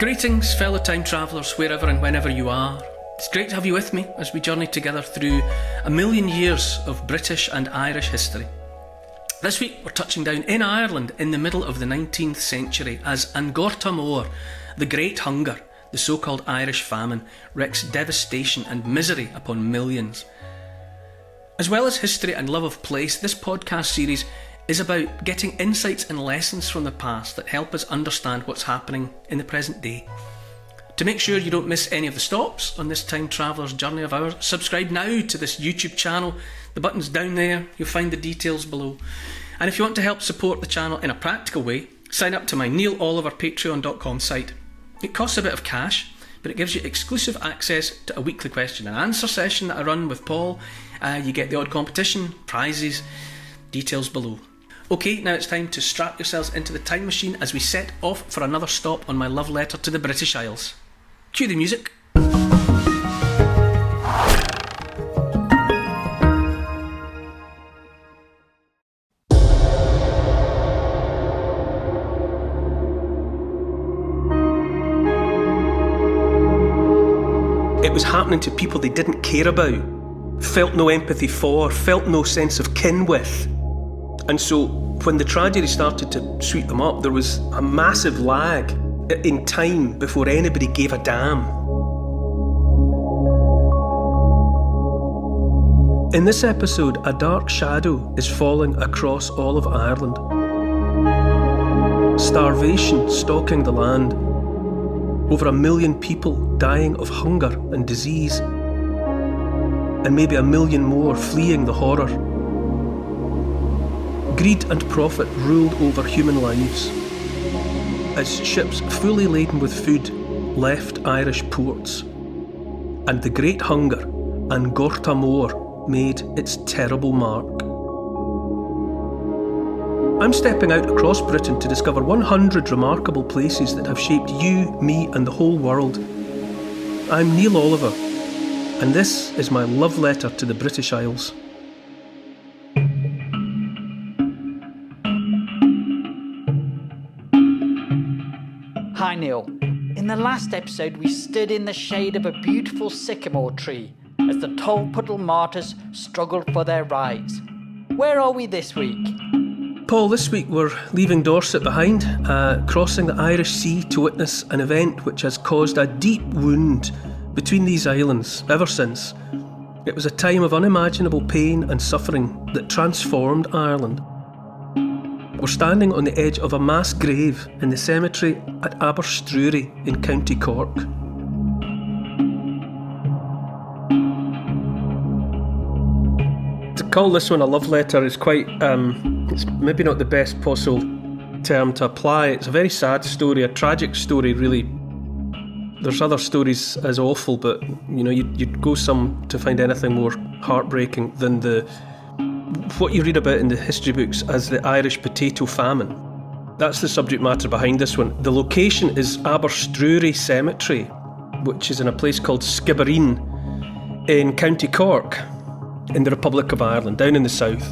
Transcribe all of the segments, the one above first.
Greetings, fellow time travellers, wherever and whenever you are. It's great to have you with me as we journey together through a million years of British and Irish history. This week we're touching down in Ireland in the middle of the 19th century as An Gorta Mór, the Great Hunger, the so-called Irish famine, wreaks devastation and misery upon millions. As well as history and love of place, this podcast series is about getting insights and lessons from the past that help us understand what's happening in the present day. To make sure you don't miss any of the stops on this time traveller's journey of ours, subscribe now to this YouTube channel. The button's down there, you'll find the details below. And if you want to help support the channel in a practical way, sign up to my neiloliverpatreon.com site. It costs a bit of cash, but it gives you exclusive access to a weekly question and answer session that I run with Paul. You get the odd competition, prizes, details below. Okay, now it's time to strap yourselves into the time machine as we set off for another stop on my love letter to the British Isles. Cue the music. It was happening to people they didn't care about, felt no empathy for, felt no sense of kin with. And so when the tragedy started to sweep them up, there was a massive lag in time before anybody gave a damn. In this episode, a dark shadow is falling across all of Ireland. Starvation stalking the land. Over 1 million people dying of hunger and disease. And maybe 1 million more fleeing the horror. Greed and profit ruled over human lives as ships fully laden with food left Irish ports, and the Great Hunger, An Gorta Mór, made its terrible mark. I'm stepping out across Britain to discover 100 remarkable places that have shaped you, me and the whole world. I'm Neil Oliver, and this is my love letter to the British Isles. Hi Neil. In the last episode we stood in the shade of a beautiful sycamore tree as the Tolpuddle martyrs struggled for their rights. Where are we this week? Paul, this week we're leaving Dorset behind, crossing the Irish Sea to witness an event which has caused a deep wound between these islands ever since. It was a time of unimaginable pain and suffering that transformed Ireland. We're standing on the edge of a mass grave in the cemetery at Aberystwyth in County Cork. To call this one a love letter is quite, it's maybe not the best possible term to apply. It's a very sad story, a tragic story really. There's other stories as awful, but you know, you'd go some to find anything more heartbreaking than what you read about in the history books as the Irish potato famine. That's the subject matter behind this one. The location is Aberystwyth Cemetery, which is in a place called Skibbereen in County Cork, in the Republic of Ireland, down in the south.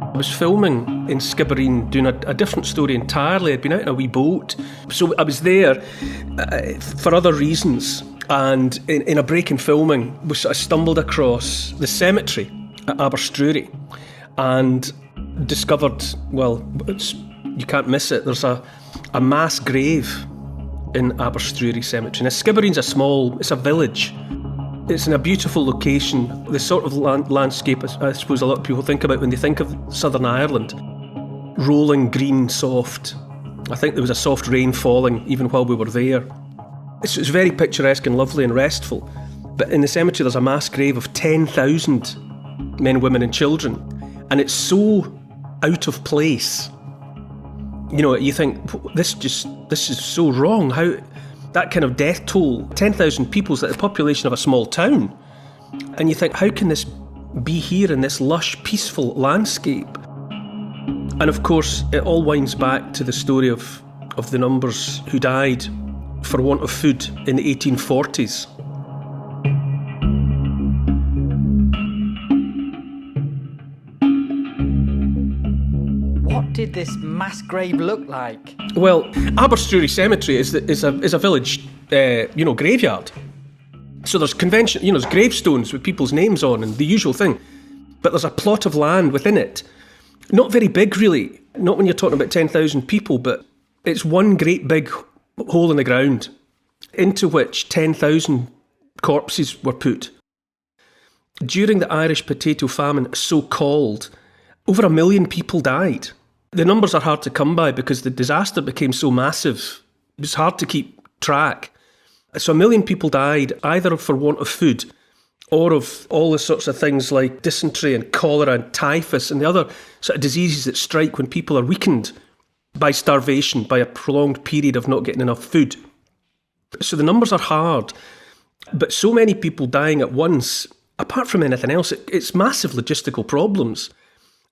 I was filming in Skibbereen, doing a different story entirely. I'd been out in a wee boat, so I was there for other reasons. And in a break in filming, I stumbled across the cemetery at Aberystwyth and discovered, well, you can't miss it, there's a mass grave in Aberystwyth Cemetery. Now Skibbereen's it's a village. It's in a beautiful location, the sort of landscape I suppose a lot of people think about when they think of Southern Ireland. Rolling green, soft. I think there was a soft rain falling even while we were there. It's very picturesque and lovely and restful. But in the cemetery there's a mass grave of 10,000 men, women and children. And it's so out of place. You know, you think, this is so wrong. How that kind of death toll, 10,000 people is like the population of a small town. And you think, how can this be here in this lush, peaceful landscape? And of course, it all winds back to the story of the numbers who died for want of food in the 1840s. What did did this mass grave look like? Well, Aberstreary Cemetery is a village, graveyard. So there's there's gravestones with people's names on and the usual thing. But there's a plot of land within it. Not very big, really. Not when you're talking about 10,000 people, but it's one great big hole in the ground into which 10,000 corpses were put. During the Irish potato famine, so-called, over 1 million people died. The numbers are hard to come by because the disaster became so massive. It was hard to keep track. So 1 million people died either for want of food or of all the sorts of things like dysentery and cholera and typhus and the other sort of diseases that strike when people are weakened by starvation, by a prolonged period of not getting enough food. So the numbers are hard, but so many people dying at once, apart from anything else, it's massive logistical problems.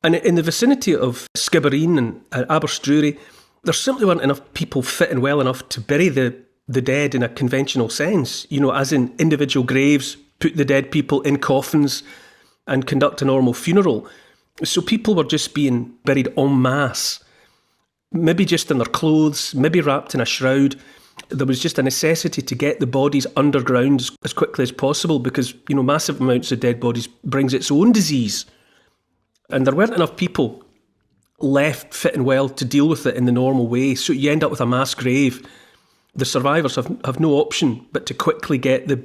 And in the vicinity of Skibbereen and Aberstreary, there simply weren't enough people fit and well enough to bury the dead in a conventional sense, as in individual graves, put the dead people in coffins and conduct a normal funeral. So people were just being buried en masse, maybe just in their clothes, maybe wrapped in a shroud. There was just a necessity to get the bodies underground as quickly as possible because, massive amounts of dead bodies brings its own disease. And there weren't enough people left fit and well to deal with it in the normal way. So you end up with a mass grave. The survivors have no option but to quickly get the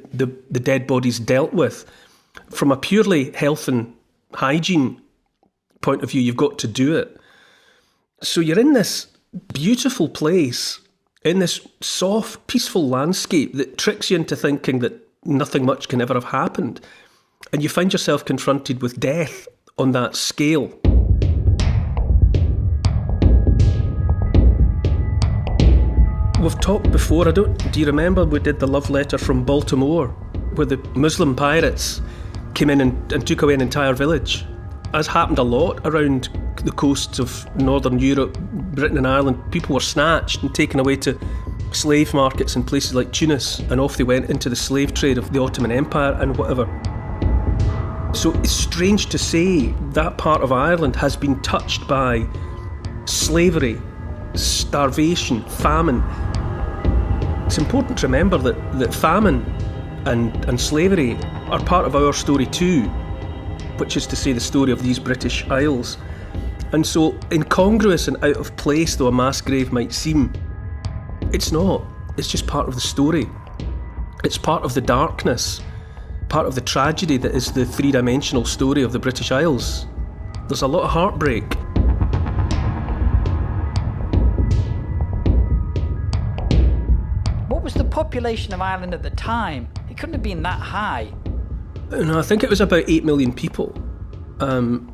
dead bodies dealt with. From a purely health and hygiene point of view, you've got to do it. So you're in this beautiful place, in this soft, peaceful landscape that tricks you into thinking that nothing much can ever have happened. And you find yourself confronted with death on that scale. We've talked before, do you remember we did the love letter from Baltimore, where the Muslim pirates came in and took away an entire village? As happened a lot around the coasts of Northern Europe, Britain and Ireland. People were snatched and taken away to slave markets in places like Tunis, and off they went into the slave trade of the Ottoman Empire and whatever. So it's strange to say that part of Ireland has been touched by slavery, starvation, famine. It's important to remember that famine and slavery are part of our story too, which is to say the story of these British Isles. And so incongruous and out of place though a mass grave might seem, it's not. It's just part of the story. It's part of the darkness, part of the tragedy that is the three-dimensional story of the British Isles. There's a lot of heartbreak. What was the population of Ireland at the time? It couldn't have been that high. No, I think it was about 8 million people. And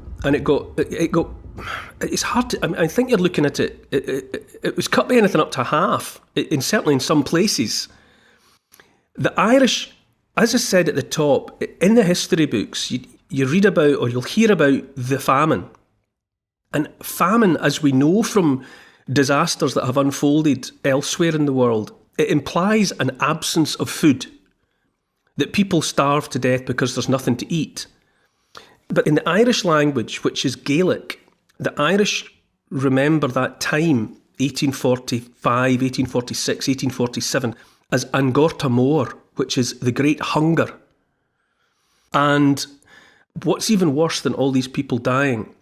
it's hard to, I think you're looking at it, it was cut by anything up to half, certainly in some places. The Irish, as I said at the top, in the history books, you read about or you'll hear about the famine. And famine, as we know from disasters that have unfolded elsewhere in the world, it implies an absence of food, that people starve to death because there's nothing to eat. But in the Irish language, which is Gaelic, the Irish remember that time, 1845, 1846, 1847, as An Gorta Mór, which is the Great Hunger. And what's even worse than all these people dying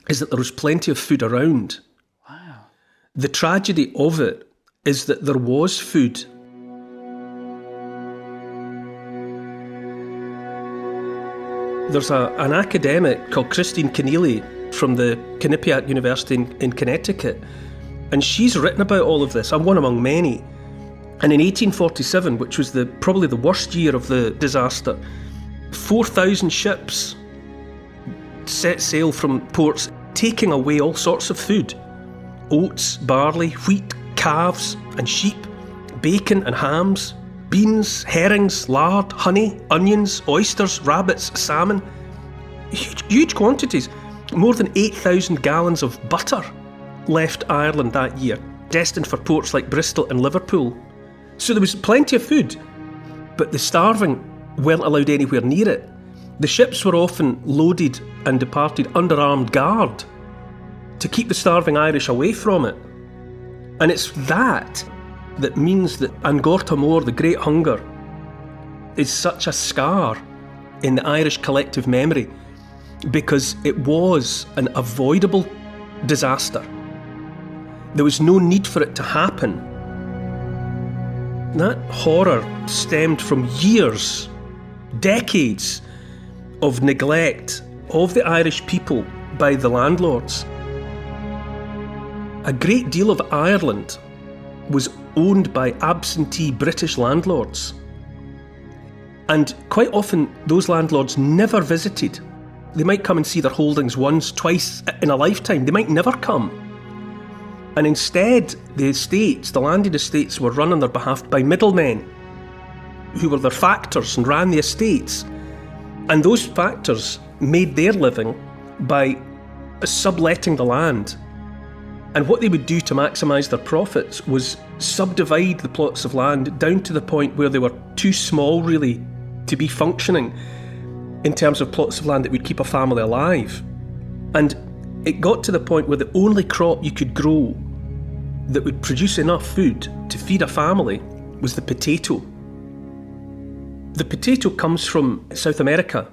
is that there was plenty of food around. Wow. The tragedy of it is that there was food. There's an academic called Christine Keneally from the Quinnipiac University in Connecticut, and she's written about all of this. I'm one among many. And in 1847, which was probably the worst year of the disaster, 4,000 ships set sail from ports, taking away all sorts of food. Oats, barley, wheat, calves and sheep, bacon and hams, beans, herrings, lard, honey, onions, oysters, rabbits, salmon. Huge quantities. More than 8,000 gallons of butter left Ireland that year, destined for ports like Bristol and Liverpool. So there was plenty of food, but the starving weren't allowed anywhere near it. The ships were often loaded and departed under armed guard to keep the starving Irish away from it. And it's that means that An Gorta Mór, the Great Hunger, is such a scar in the Irish collective memory, because it was an avoidable disaster. There was no need for it to happen. That horror stemmed from years, decades of neglect of the Irish people by the landlords. A great deal of Ireland was owned by absentee British landlords. And quite often those landlords never visited. They might come and see their holdings once, twice in a lifetime. They might never come. And instead, the estates, the landed estates, were run on their behalf by middlemen who were their factors and ran the estates. And those factors made their living by subletting the land. And what they would do to maximise their profits was subdivide the plots of land down to the point where they were too small, really, to be functioning in terms of plots of land that would keep a family alive. And it got to the point where the only crop you could grow that would produce enough food to feed a family was the potato. The potato comes from South America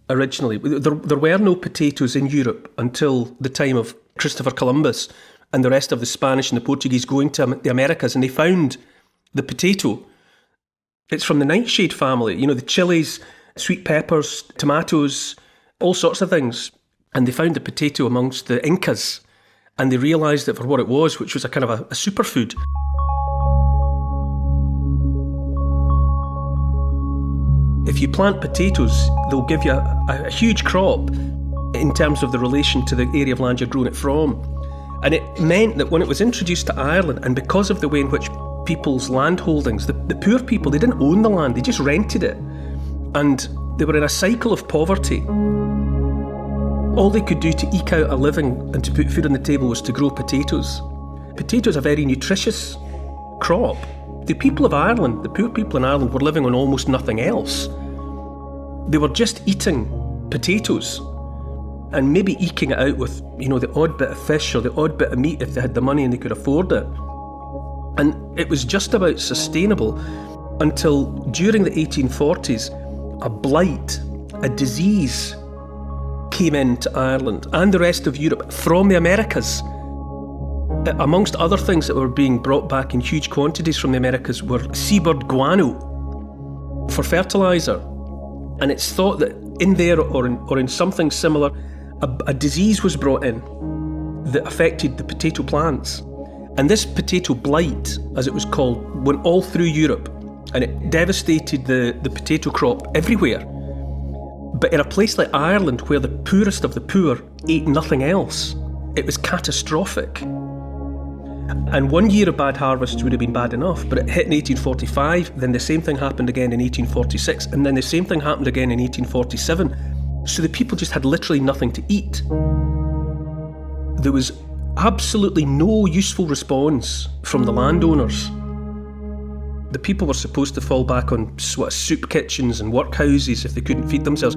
originally. There were no potatoes in Europe until the time of Christopher Columbus and the rest of the Spanish and the Portuguese going to the Americas, and they found the potato. It's from the nightshade family, you know, the chilies, sweet peppers, tomatoes, all sorts of things. And they found the potato amongst the Incas, and they realised it for what it was, which was a kind of a superfood. If you plant potatoes, they'll give you a huge crop in terms of the relation to the area of land you're growing it from. And it meant that when it was introduced to Ireland, and because of the way in which people's land holdings, the poor people, they didn't own the land, they just rented it. And they were in a cycle of poverty. All they could do to eke out a living and to put food on the table was to grow potatoes. Potatoes are a very nutritious crop. The people of Ireland, the poor people in Ireland, were living on almost nothing else. They were just eating potatoes and maybe eking it out with, you know, the odd bit of fish or the odd bit of meat if they had the money and they could afford it. And it was just about sustainable until during the 1840s, a blight, a disease, came into Ireland and the rest of Europe from the Americas. Amongst other things that were being brought back in huge quantities from the Americas were seabird guano for fertiliser. And it's thought that in there or in something similar, a disease was brought in that affected the potato plants. And this potato blight, as it was called, went all through Europe, and it devastated the potato crop everywhere. But in a place like Ireland, where the poorest of the poor ate nothing else, it was catastrophic. And 1 year of bad harvest would have been bad enough, but it hit in 1845, then the same thing happened again in 1846, and then the same thing happened again in 1847. So the people just had literally nothing to eat. There was absolutely no useful response from the landowners. The people were supposed to fall back on soup kitchens and workhouses if they couldn't feed themselves.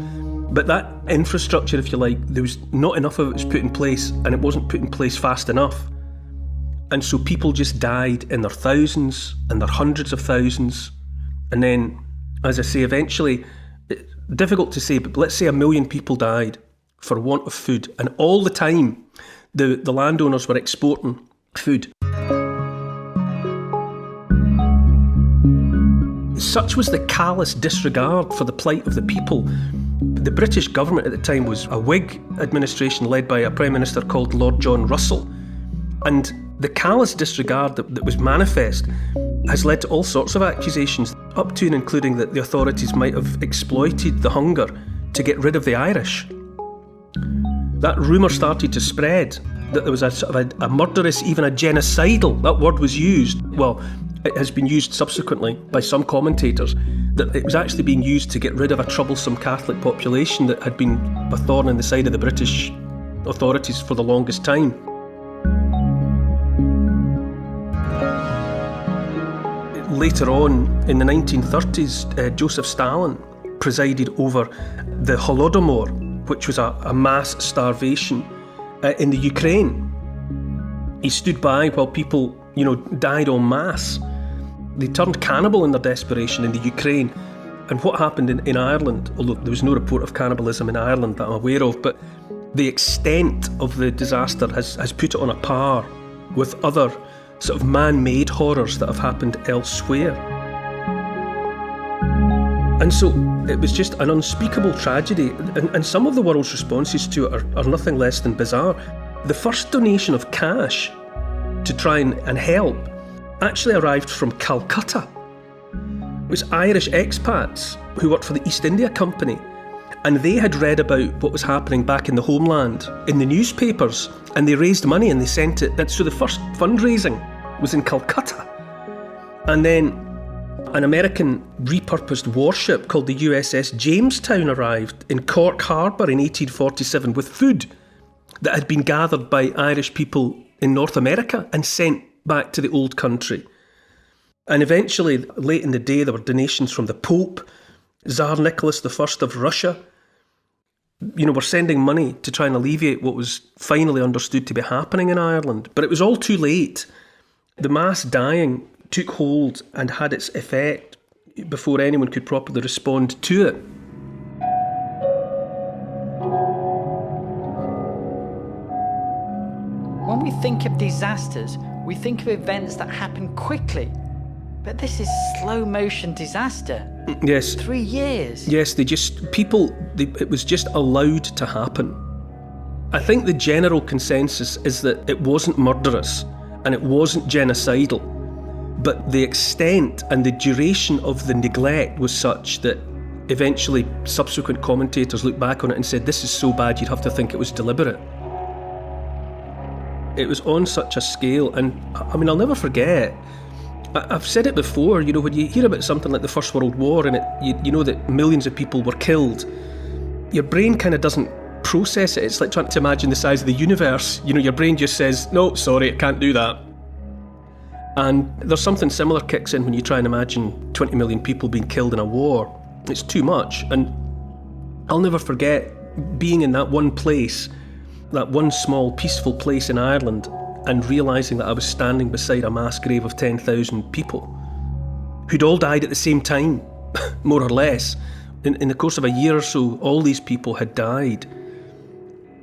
But that infrastructure, if you like, there was not enough of it was put in place, and it wasn't put in place fast enough. And so people just died in their thousands and their hundreds of thousands. And then, as I say, eventually, difficult to say, but let's say 1 million people died for want of food. And all the time, the landowners were exporting food. Such was the callous disregard for the plight of the people. The British government at the time was a Whig administration led by a Prime Minister called Lord John Russell. And the callous disregard that was manifest has led to all sorts of accusations, up to and including that the authorities might have exploited the hunger to get rid of the Irish. That rumour started to spread, that there was a murderous, even a genocidal, that word was used. Well, it has been used subsequently by some commentators, that it was actually being used to get rid of a troublesome Catholic population that had been a thorn in the side of the British authorities for the longest time. Later on, in the 1930s, Joseph Stalin presided over the Holodomor, which was a mass starvation in the Ukraine. He stood by while people, died en masse. They turned cannibal in their desperation in the Ukraine. And what happened in Ireland, although there was no report of cannibalism in Ireland that I'm aware of, but the extent of the disaster has put it on a par with other sort of man-made horrors that have happened elsewhere. And so it was just an unspeakable tragedy, and some of the world's responses to it are nothing less than bizarre. The first donation of cash to try and help actually arrived from Calcutta. It was Irish expats who worked for the East India Company, and they had read about what was happening back in the homeland in the newspapers, and they raised money and they sent it. And so the first fundraising was in Calcutta. And then an American repurposed warship called the USS Jamestown arrived in Cork Harbour in 1847 with food that had been gathered by Irish people in North America and sent back to the old country. And eventually, late in the day, there were donations from the Pope, Tsar Nicholas I of Russia. Were sending money to try and alleviate what was finally understood to be happening in Ireland. But it was all too late. The mass dying took hold and had its effect before anyone could properly respond to it. When we think of disasters, we think of events that happen quickly. But this is slow-motion disaster. Yes. 3 years. Yes, it was just allowed to happen. I think the general consensus is that it wasn't murderous and it wasn't genocidal, but the extent and the duration of the neglect was such that eventually subsequent commentators looked back on it and said, this is so bad you'd have to think it was deliberate. It was on such a scale, and I'll never forget. I've said it before, when you hear about something like the First World War and you know that millions of people were killed, your brain kind of doesn't process it. It's like trying to imagine the size of the universe. Your brain just says, no, sorry, it can't do that. And there's something similar kicks in when you try and imagine 20 million people being killed in a war. It's too much. And I'll never forget being in that one place, that one small peaceful place in Ireland, and realising that I was standing beside a mass grave of 10,000 people who'd all died at the same time, more or less. In the course of a year or so, all these people had died.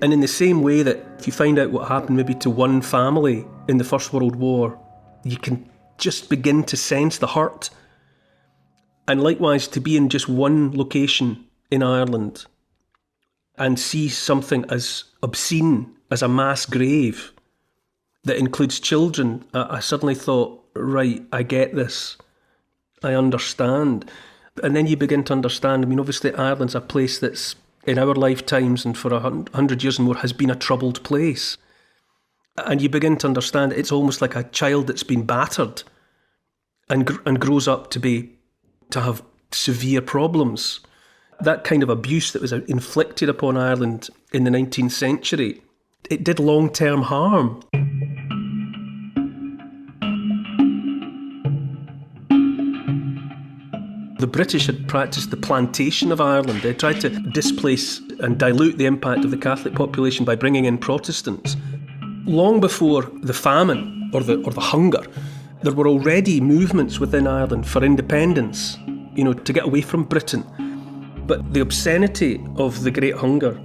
And in the same way that if you find out what happened maybe to one family in the First World War, you can just begin to sense the hurt. And likewise, to be in just one location in Ireland and see something as obscene as a mass grave that includes children, I suddenly thought, right, I get this. I understand. And then you begin to understand, obviously Ireland's a place that's, in our lifetimes and for 100 years and more, has been a troubled place. And you begin to understand it's almost like a child that's been battered and grows up to have severe problems. That kind of abuse that was inflicted upon Ireland in the 19th century, it did long-term harm. The British had practiced the plantation of Ireland. They tried to displace and dilute the impact of the Catholic population by bringing in Protestants. Long before the famine or the hunger, there were already movements within Ireland for independence, to get away from Britain. But the obscenity of the Great Hunger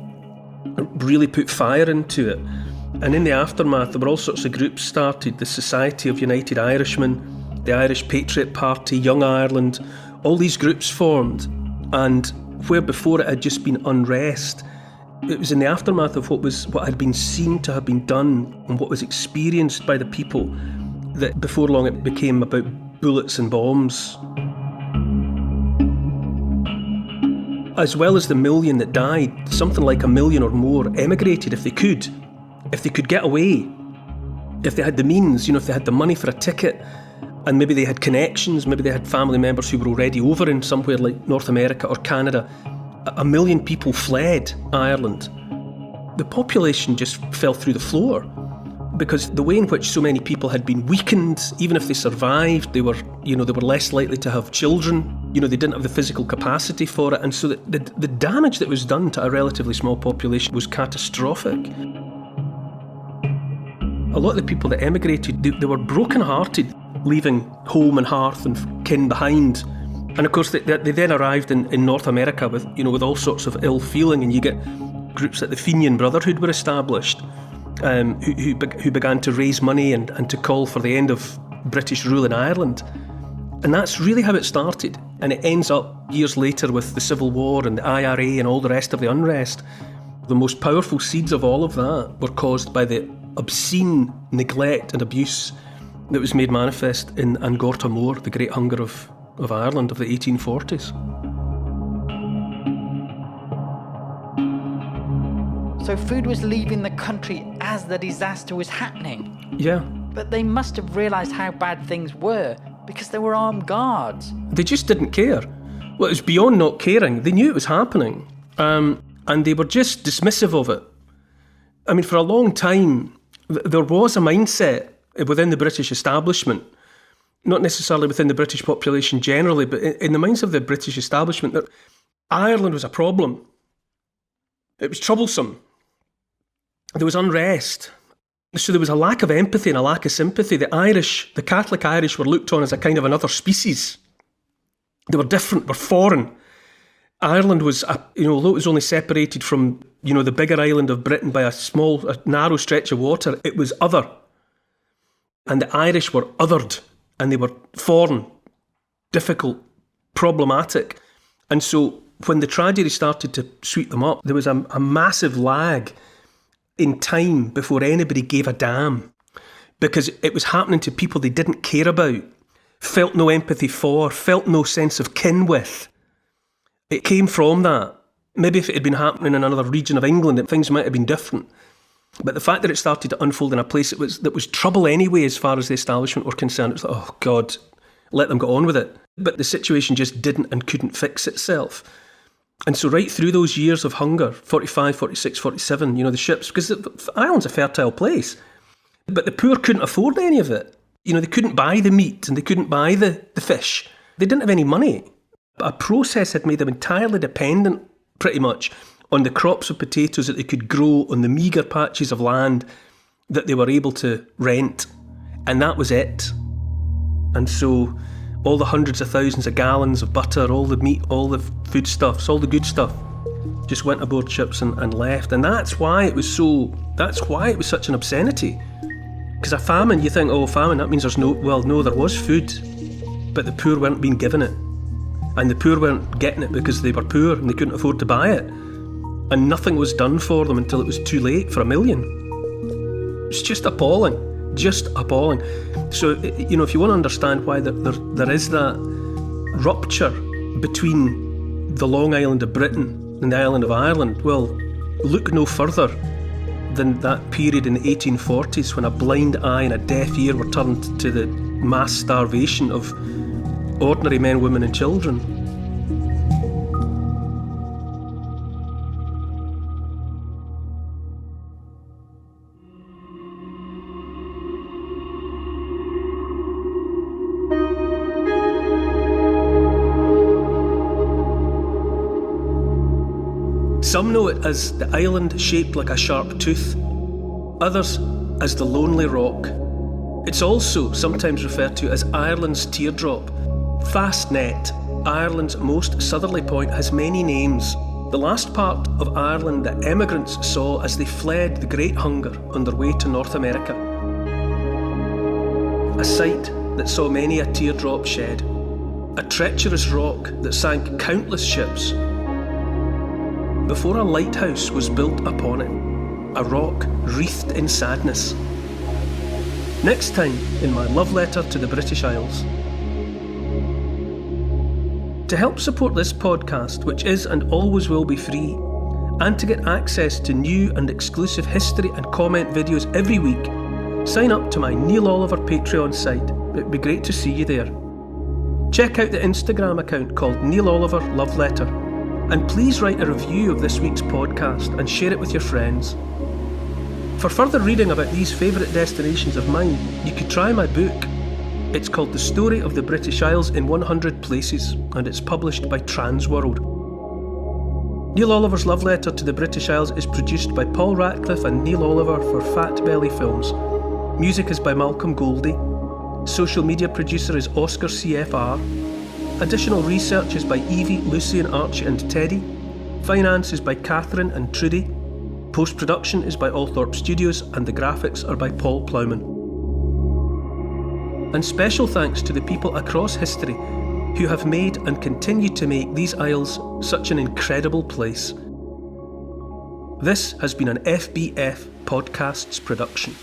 really put fire into it. And in the aftermath, there were all sorts of groups started: the Society of United Irishmen, the Irish Patriot Party, Young Ireland. All these groups formed, and where before it had just been unrest, it was in the aftermath of what had been seen to have been done and what was experienced by the people that before long it became about bullets and bombs. As well as the million that died, something like 1 million or more emigrated if they could get away, if they had the means, if they had the money for a ticket. And maybe they had connections, maybe they had family members who were already over in somewhere like North America or Canada. 1 million people fled Ireland. The population just fell through the floor because the way in which so many people had been weakened, even if they survived, they were less likely to have children. They didn't have the physical capacity for it. And so the damage that was done to a relatively small population was catastrophic. a lot of the people that emigrated, they were broken-hearted, leaving home and hearth and kin behind. And of course, they then arrived in North America with all sorts of ill feeling, and you get groups like the Fenian Brotherhood were established, who began to raise money and to call for the end of British rule in Ireland. And that's really how it started. And it ends up years later with the Civil War and the IRA and all the rest of the unrest. The most powerful seeds of all of that were caused by the obscene neglect and abuse that was made manifest in Angorta Moor, the Great Hunger of Ireland of the 1840s. So food was leaving the country as the disaster was happening? Yeah. But they must have realised how bad things were, because there were armed guards. They just didn't care. Well, it was beyond not caring. They knew it was happening. And they were just dismissive of it. I mean, for a long time, there was a mindset within the British establishment, not necessarily within the British population generally, but in the minds of the British establishment, that Ireland was a problem. It was troublesome. There was unrest. So there was a lack of empathy and a lack of sympathy. The Catholic Irish were looked on as a kind of another species. They were different, were foreign. Ireland was, although it was only separated from, the bigger island of Britain by a narrow stretch of water, it was other. And the Irish were othered, and they were foreign, difficult, problematic. And so when the tragedy started to sweep them up, there was a massive lag in time before anybody gave a damn, because it was happening to people they didn't care about, felt no empathy for, felt no sense of kin with. It came from that. Maybe if it had been happening in another region of England, things might have been different. But the fact that it started to unfold in a place that was trouble anyway as far as the establishment were concerned, it was like, oh God, let them get on with it. But the situation just didn't and couldn't fix itself. And so right through those years of hunger, 45, 46, 47, the ships, because Ireland's a fertile place, but the poor couldn't afford any of it. They couldn't buy the meat and they couldn't buy the fish. They didn't have any money. A process had made them entirely dependent, pretty much, on the crops of potatoes that they could grow on the meagre patches of land that they were able to rent. And that was it. And so all the hundreds of thousands of gallons of butter, all the meat, all the foodstuffs, all the good stuff just went aboard ships and left. And that's why it was such an obscenity. Because a famine, you think, famine, that means there's no, there was food, but the poor weren't being given it. And the poor weren't getting it because they were poor and they couldn't afford to buy it. And nothing was done for them until it was too late for 1 million. It's just appalling. Just appalling. So, if you want to understand why there is that rupture between the Long Island of Britain and the island of Ireland, well, look no further than that period in the 1840s when a blind eye and a deaf ear were turned to the mass starvation of ordinary men, women and children. Some know it as the island shaped like a sharp tooth, others as the Lonely Rock. It's also sometimes referred to as Ireland's teardrop. Fastnet, Ireland's most southerly point, has many names. The last part of Ireland that emigrants saw as they fled the Great Hunger on their way to North America. A sight that saw many a teardrop shed. A treacherous rock that sank countless ships before a lighthouse was built upon it, a rock wreathed in sadness. Next time in my love letter to the British Isles. To help support this podcast, which is and always will be free, and to get access to new and exclusive history and comment videos every week, sign up to my Neil Oliver Patreon site. It'd be great to see you there. Check out the Instagram account called Neil Oliver Love Letter. And please write a review of this week's podcast and share it with your friends. For further reading about these favourite destinations of mine, you could try my book. It's called The Story of the British Isles in 100 Places, and it's published by Transworld. Neil Oliver's Love Letter to the British Isles is produced by Paul Ratcliffe and Neil Oliver for Fat Belly Films. Music is by Malcolm Goldie. Social media producer is Oscar CFR. Additional research is by Evie, Lucian, Archie and Teddy. Finance is by Catherine and Trudy. Post-production is by Althorpe Studios and the graphics are by Paul Plowman. And special thanks to the people across history who have made and continue to make these Isles such an incredible place. This has been an FBF Podcasts production.